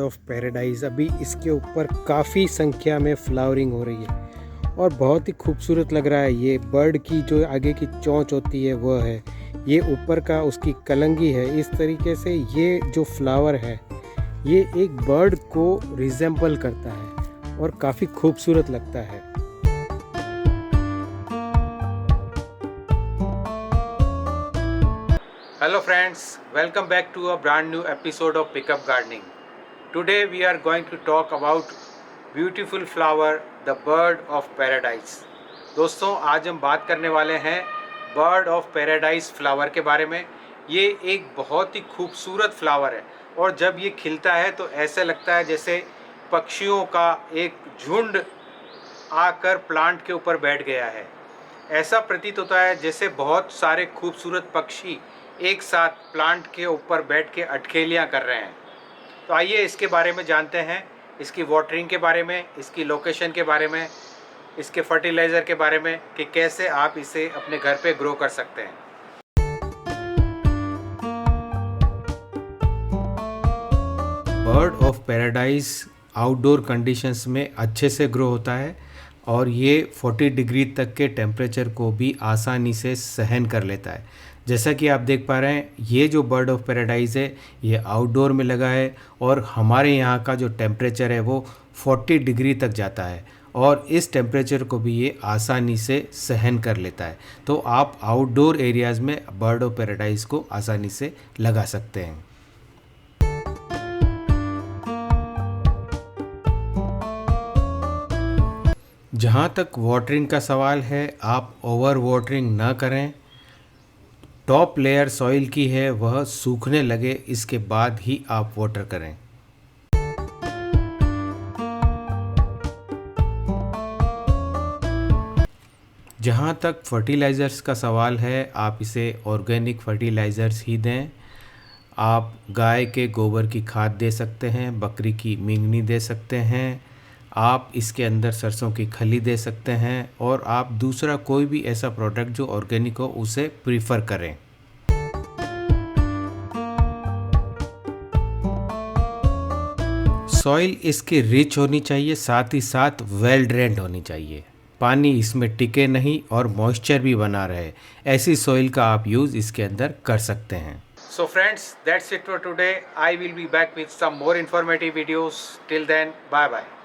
Of paradise अभी इसके ऊपर काफ़ी संख्या में फ्लावरिंग हो रही है और बहुत ही खूबसूरत लग रहा है। ये बर्ड की जो आगे की चोंच होती है वह है, ये ऊपर का उसकी कलंगी है। इस तरीके से ये जो फ्लावर है ये एक बर्ड को रिजेंबल करता है और काफ़ी खूबसूरत लगता है। Hello friends, welcome back to a brand new episode of Pickup Gardening. Today we are going to talk about beautiful flower, the bird of paradise. दोस्तों आज हम बात करने वाले हैं बर्ड ऑफ पैराडाइज फ्लावर के बारे में। ये एक बहुत ही खूबसूरत फ्लावर है और जब ये खिलता है तो ऐसा लगता है जैसे पक्षियों का एक झुंड आकर प्लांट के ऊपर बैठ गया है। ऐसा प्रतीत होता है जैसे बहुत सारे खूबसूरत पक्षी एक साथ प्लांट के ऊपर बैठ के अटखेलियाँ कर रहे हैं। तो आइए इसके बारे में जानते हैं, इसकी वाटरिंग के बारे में, इसकी लोकेशन के बारे में, इसके फर्टिलाइज़र के बारे में कि कैसे आप इसे अपने घर पे ग्रो कर सकते हैं। Bird of paradise outdoor conditions में अच्छे से ग्रो होता है और ये 40 डिग्री तक के टेम्परेचर को भी आसानी से सहन कर लेता है। जैसा कि आप देख पा रहे हैं, ये जो बर्ड ऑफ पैराडाइज है ये आउटडोर में लगा है और हमारे यहाँ का जो टेम्परेचर है वो 40 डिग्री तक जाता है और इस टेम्परेचर को भी ये आसानी से सहन कर लेता है। तो आप आउटडोर एरियाज़ में बर्ड ऑफ पैराडाइज को आसानी से लगा सकते हैं। जहाँ तक वाटरिंग का सवाल है, आप ओवर वाटरिंग ना करें। टॉप लेयर सॉइल की है वह सूखने लगे इसके बाद ही आप वाटर करें। जहाँ तक फर्टिलाइज़र्स का सवाल है, आप इसे ऑर्गेनिक फर्टिलाइज़र्स ही दें। आप गाय के गोबर की खाद दे सकते हैं, बकरी की मींगनी दे सकते हैं, आप इसके अंदर सरसों की खली दे सकते हैं और आप दूसरा कोई भी ऐसा प्रोडक्ट जो ऑर्गेनिक हो उसे प्रीफर करें। सॉइल इसकी रिच होनी चाहिए, साथ ही साथ वेल ड्रेन्ड होनी चाहिए। पानी इसमें टिके नहीं और मॉइस्चर भी बना रहे, ऐसी सॉइल का आप यूज़ इसके अंदर कर सकते हैं। So friends, that's it for today. I will be back with some more informative videos. Till then, bye bye.